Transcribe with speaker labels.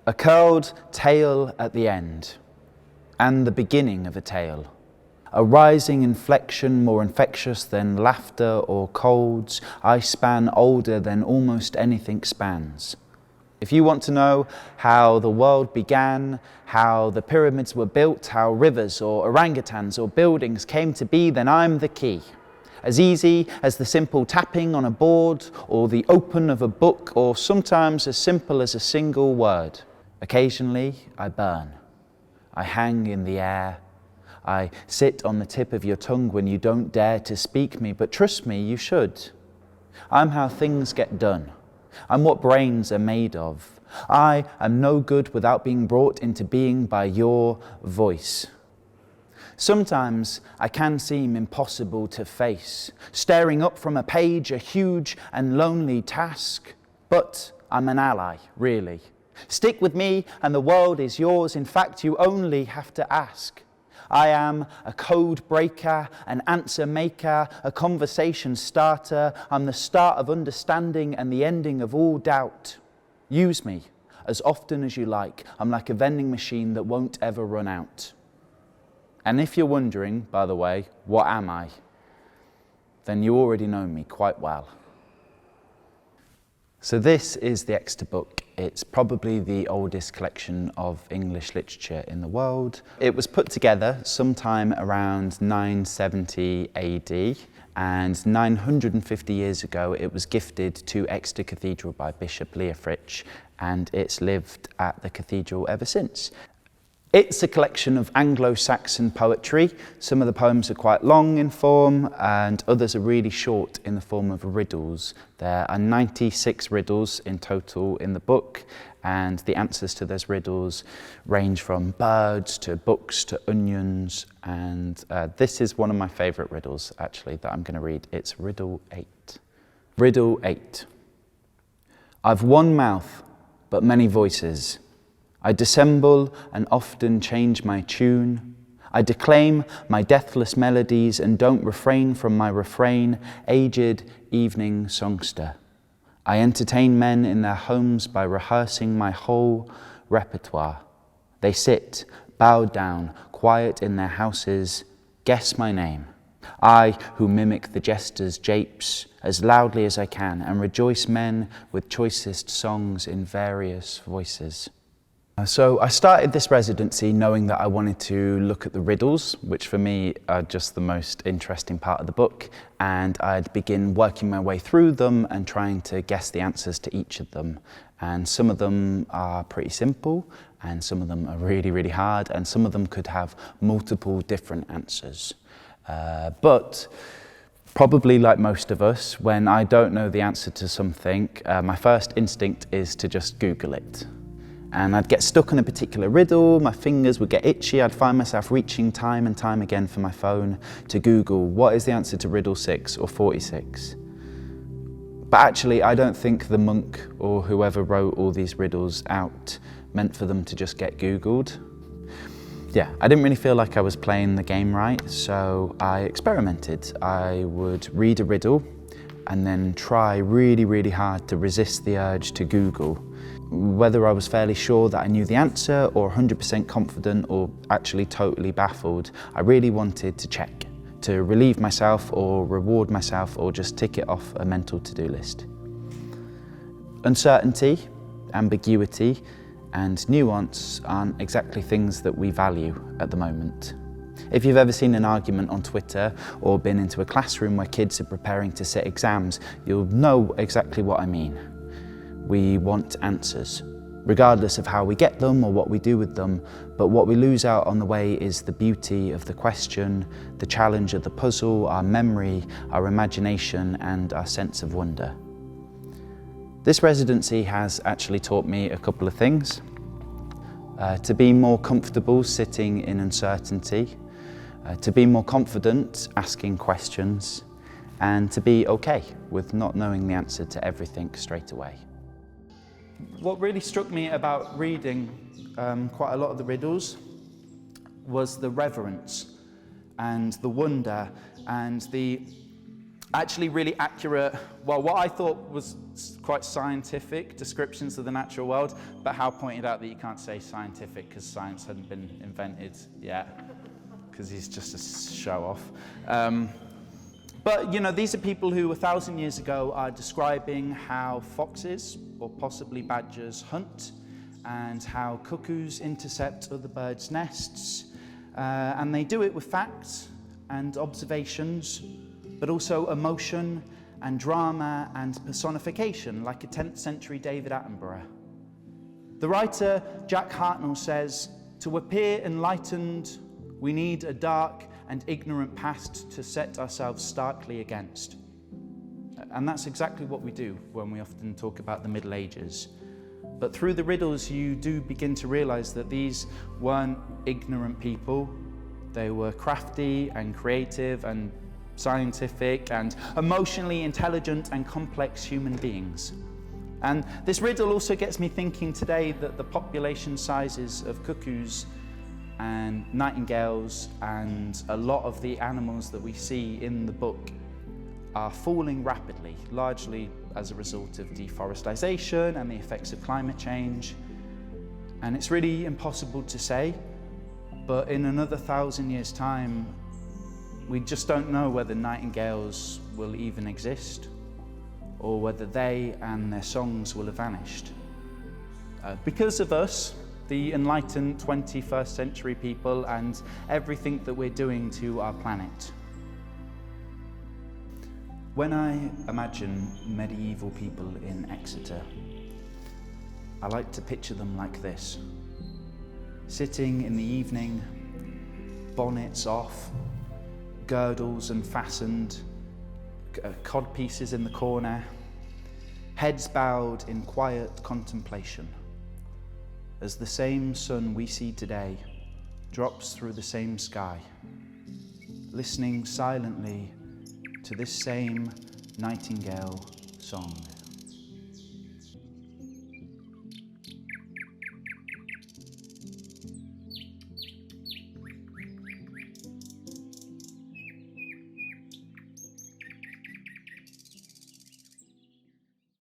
Speaker 1: A curled tail at the end, and the beginning of a tale. A rising inflection more infectious than laughter or colds. I span older than almost anything spans. If you want to know how the world began, how the pyramids were built, how rivers or orangutans or buildings came to be, then I'm the key. As easy as the simple tapping on a board or the open of a book, or sometimes as simple as a single word. Occasionally I burn. I hang in the air. I sit on the tip of your tongue when you don't dare to speak me, but trust me, you should. I'm how things get done. I'm what brains are made of. I am no good without being brought into being by your voice. Sometimes I can seem impossible to face, staring up from a page, a huge and lonely task. But I'm an ally, really. Stick with me and the world is yours. In fact, you only have to ask. I am a code breaker, an answer maker, a conversation starter. I'm the start of understanding and the ending of all doubt. Use me as often as you like. I'm like a vending machine that won't ever run out. And if you're wondering, by the way, what am I? Then you already know me quite well. So this is the Exeter Book. It's probably the oldest collection of English literature in the world. It was put together sometime around 970 AD, and 950 years ago it was gifted to Exeter Cathedral by Bishop Leofric, and it's lived at the cathedral ever since. It's a collection of Anglo-Saxon poetry. Some of the poems are quite long in form and others are really short in the form of riddles. There are 96 riddles in total in the book, and the answers to those riddles range from birds to books to onions, and this is one of my favourite riddles actually that I'm going to read. It's Riddle 8. Riddle 8. I've one mouth but many voices. I dissemble and often change my tune. I declaim my deathless melodies and don't refrain from my refrain, aged evening songster. I entertain men in their homes by rehearsing my whole repertoire. They sit, bowed down, quiet in their houses, guess my name. I, who mimic the jester's japes as loudly as I can and rejoice men with choicest songs in various voices. So I started this residency knowing that I wanted to look at the riddles, which for me are just the most interesting part of the book, and I'd begin working my way through them and trying to guess the answers to each of them. And some of them are pretty simple, and some of them are really, really hard, and some of them could have multiple different answers. But probably like most of us, when I don't know the answer to something, my first instinct is to just Google it. And I'd get stuck on a particular riddle, my fingers would get itchy, I'd find myself reaching time and time again for my phone to Google what is the answer to riddle 6 or 46. But actually I don't think the monk or whoever wrote all these riddles out meant for them to just get Googled. Yeah, I didn't really feel like I was playing the game right, so I experimented. I would read a riddle and then try really, really hard to resist the urge to Google. Whether I was fairly sure that I knew the answer or 100% confident or actually totally baffled, I really wanted to check, to relieve myself or reward myself or just tick it off a mental to-do list. Uncertainty, ambiguity, and nuance aren't exactly things that we value at the moment. If you've ever seen an argument on Twitter or been into a classroom where kids are preparing to sit exams, you'll know exactly what I mean. We want answers, regardless of how we get them or what we do with them, but what we lose out on the way is the beauty of the question, the challenge of the puzzle, our memory, our imagination, and our sense of wonder. This residency has actually taught me a couple of things. To be more comfortable sitting in uncertainty, to be more confident asking questions, and to be okay with not knowing the answer to everything straight away. What really struck me about reading quite a lot of the riddles was the reverence and the wonder and the actually really accurate, well, what I thought was quite scientific descriptions of the natural world, but Hal pointed out that you can't say scientific because science hadn't been invented yet, because he's just a show-off. But you know, these are people who 1,000 years ago are describing how foxes, or possibly badgers, hunt, and how cuckoos intercept other birds' nests. And they do it with facts and observations, but also emotion and drama and personification, like a 10th century David Attenborough. The writer Jack Hartnell says, "To appear enlightened, we need a dark and ignorant past to set ourselves starkly against." And that's exactly what we do when we often talk about the Middle Ages. But through the riddles, you do begin to realize that these weren't ignorant people. They were crafty and creative and scientific and emotionally intelligent and complex human beings. And this riddle also gets me thinking today that the population sizes of cuckoos and nightingales and a lot of the animals that we see in the book are falling rapidly, largely as a result of deforestation and the effects of climate change. And it's really impossible to say, but in another 1,000 years' time, we just don't know whether nightingales will even exist, or whether they and their songs will have vanished. Because of us, the enlightened 21st century people, and everything that we're doing to our planet. When I imagine medieval people in Exeter, I like to picture them like this. Sitting in the evening, bonnets off, girdles unfastened, cod pieces in the corner, heads bowed in quiet contemplation, as the same sun we see today drops through the same sky, listening silently to this same nightingale song.